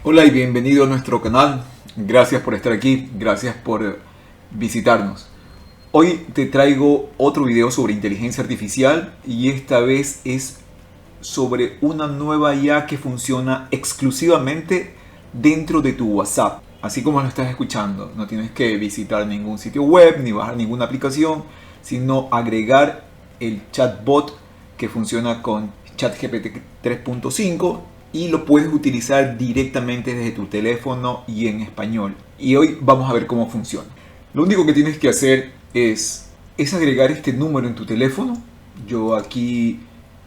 Hola y bienvenido a nuestro canal. Gracias por estar aquí, gracias por visitarnos. Hoy te traigo otro video sobre inteligencia artificial y esta vez es sobre una nueva IA que funciona exclusivamente dentro de tu WhatsApp. Así como lo estás escuchando, no tienes que visitar ningún sitio web ni bajar ninguna aplicación, sino agregar el chatbot que funciona con ChatGPT 3.5 y lo puedes utilizar directamente desde tu teléfono y en español. Y hoy vamos a ver cómo funciona. Lo único que tienes que hacer es agregar este número en tu teléfono. Yo aquí,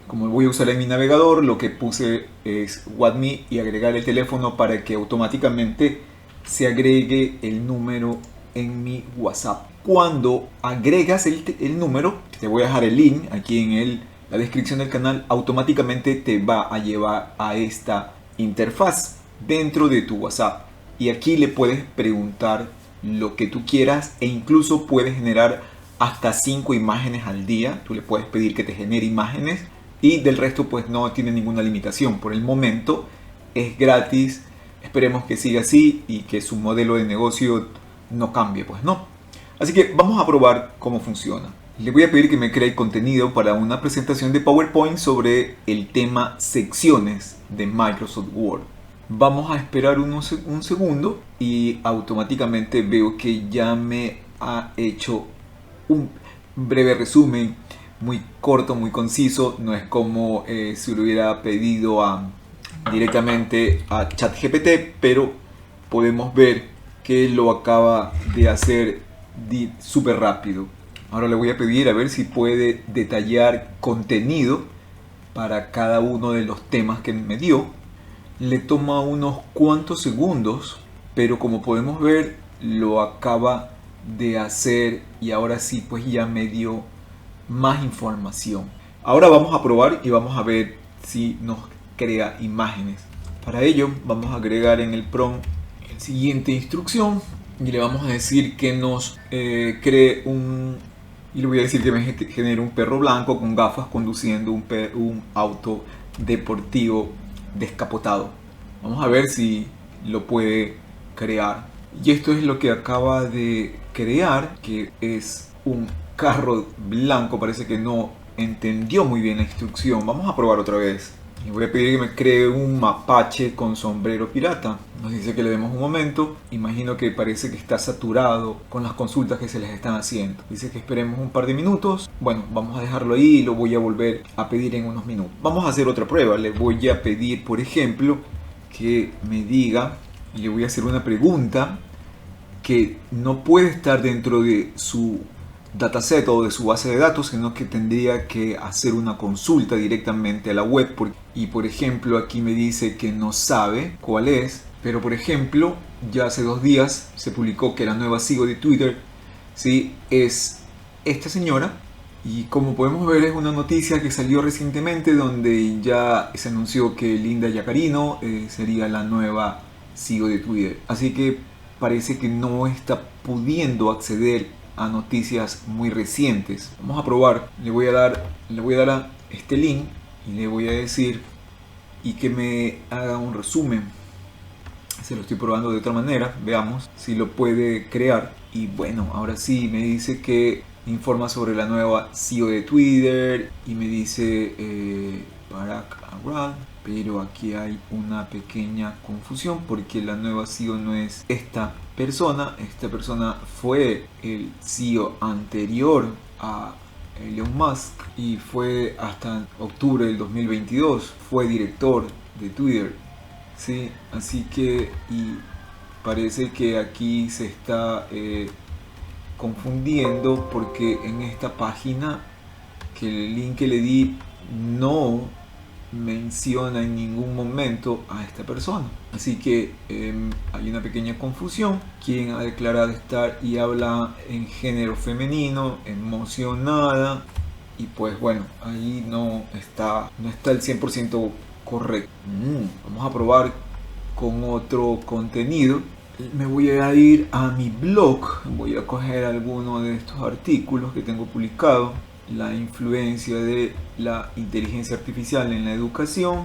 como voy a usar en mi navegador, lo que puse es WhatMe y agregar el teléfono para que automáticamente se agregue el número en mi WhatsApp. Cuando agregas el número, te voy a dejar el link aquí en la descripción del canal, automáticamente te va a llevar a esta interfaz dentro de tu WhatsApp. Y aquí le puedes preguntar lo que tú quieras e incluso puedes generar hasta 5 imágenes al día. Tú le puedes pedir que te genere imágenes y del resto pues no tiene ninguna limitación. Por el momento es gratis. Esperemos que siga así y que su modelo de negocio no cambie, pues no. Así que vamos a probar cómo funciona. Le voy a pedir que me cree contenido para una presentación de PowerPoint sobre el tema secciones de Microsoft Word. Vamos a esperar un segundo y automáticamente veo que ya me ha hecho un breve resumen muy corto, muy conciso. No es como si lo hubiera pedido directamente a ChatGPT, pero podemos ver que lo acaba de hacer súper rápido. Ahora le voy a pedir a ver si puede detallar contenido para cada uno de los temas que me dio. Le toma unos cuantos segundos, pero como podemos ver lo acaba de hacer y ahora sí pues ya me dio más información. Ahora vamos a probar y vamos a ver si nos crea imágenes. Para ello vamos a agregar en el prompt la siguiente instrucción y le vamos a decir que nos cree y le voy a decir que me genere un perro blanco con gafas conduciendo un auto deportivo descapotado. Vamos a ver si lo puede crear. Y esto es lo que acaba de crear, que es un carro blanco. Parece que no entendió muy bien la instrucción. Vamos a probar otra vez. Y voy a pedir que me cree un mapache con sombrero pirata. Nos dice que le demos un momento. Imagino que parece que está saturado con las consultas que se les están haciendo. Dice que esperemos un par de minutos. Bueno, vamos a dejarlo ahí y lo voy a volver a pedir en unos minutos. Vamos a hacer otra prueba. Le voy a pedir, por ejemplo, que me diga, y le voy a hacer una pregunta que no puede estar dentro de su dataset o de su base de datos, sino que tendría que hacer una consulta directamente a la web. Y por ejemplo aquí me dice que no sabe cuál es, pero por ejemplo ya hace 2 días se publicó que la nueva CEO de Twitter, ¿sí?, es esta señora. Y como podemos ver es una noticia que salió recientemente donde ya se anunció que Linda Yaccarino sería la nueva CEO de Twitter. Así que parece que no está pudiendo acceder a noticias muy recientes. Vamos a probar. Le voy a dar a este link y le voy a decir y que me haga un resumen. Se lo estoy probando de otra manera. Veamos si lo puede crear. Y bueno, ahora sí me dice que informa sobre la nueva CEO de Twitter y me dice Barack Obama. Pero aquí hay una pequeña confusión porque la nueva CEO no es esta persona. Esta persona fue el CEO anterior a Elon Musk y fue hasta octubre del 2022. Fue director de Twitter. Sí, así que y parece que aquí se está confundiendo porque en esta página que el link que le di no menciona en ningún momento a esta persona. Así que hay una pequeña confusión. Quien ha declarado estar y habla en género femenino, emocionada, y pues bueno, ahí no está el 100% correcto. Vamos a probar con otro contenido. Me voy a ir a mi blog, voy a coger alguno de estos artículos que tengo publicado. La influencia de la inteligencia artificial en la educación.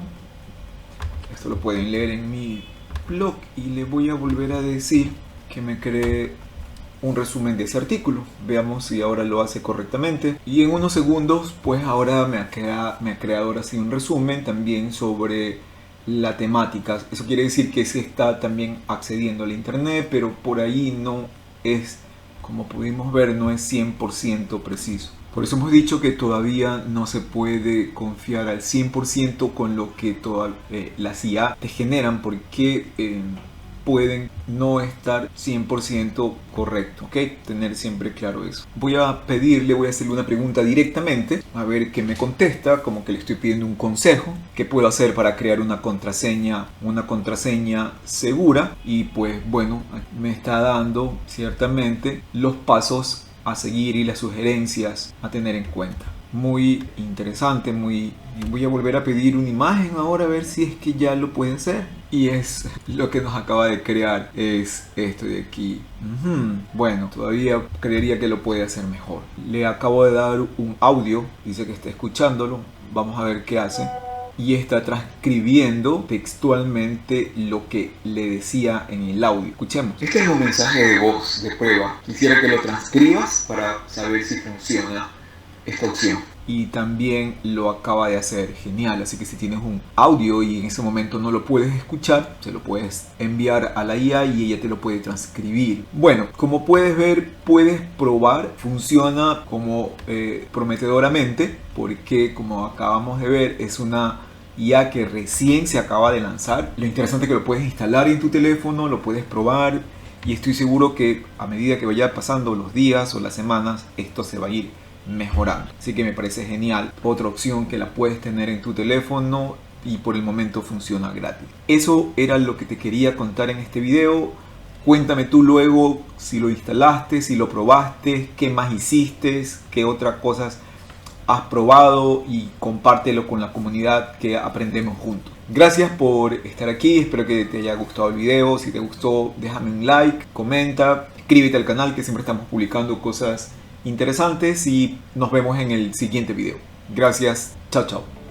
Esto lo pueden leer en mi blog y le voy a volver a decir que me cree un resumen de ese artículo. Veamos si ahora lo hace correctamente. Y en unos segundos, pues ahora me ha creado ahora sí un resumen también sobre la temática. Eso quiere decir que se está también accediendo al internet, pero por ahí no es, como pudimos ver, no es 100% preciso. Por eso hemos dicho que todavía no se puede confiar al 100% con lo que todas las IA te generan, porque pueden no estar 100% correcto, ¿ok? Tener siempre claro eso. Voy a hacerle una pregunta directamente, a ver qué me contesta, como que le estoy pidiendo un consejo, qué puedo hacer para crear una contraseña segura. Y pues bueno, me está dando ciertamente los pasos a seguir y las sugerencias a tener en cuenta. Muy interesante, voy a volver a pedir una imagen ahora a ver si es que ya lo puede hacer. Y es lo que nos acaba de crear, es esto de aquí. Bueno, todavía creería que lo puede hacer mejor. Le acabo de dar un audio, dice que está escuchándolo. Vamos a ver qué hace. Y está transcribiendo textualmente lo que le decía en el audio. Escuchemos. Este es un mensaje de voz de prueba. Quisiera que lo transcribas para saber si funciona esta opción. Y también lo acaba de hacer. Genial. Así que si tienes un audio y en ese momento no lo puedes escuchar, se lo puedes enviar a la IA y ella te lo puede transcribir. Bueno, como puedes ver, puedes probar. Funciona como prometedoramente, porque como acabamos de ver, es una IA que recién se acaba de lanzar. Lo interesante es que lo puedes instalar en tu teléfono, lo puedes probar, y estoy seguro que a medida que vaya pasando los días o las semanas, esto se va a ir mejorando. Así que me parece genial. Otra opción que la puedes tener en tu teléfono y por el momento funciona gratis. Eso era lo que te quería contar en este video. Cuéntame tú luego si lo instalaste, si lo probaste, qué más hiciste, qué otras cosas has probado, y compártelo con la comunidad que aprendemos juntos. Gracias por estar aquí, espero que te haya gustado el video. Si te gustó, déjame un like, comenta, suscríbete al canal, que siempre estamos publicando cosas interesantes, y nos vemos en el siguiente video. Gracias, chao chao.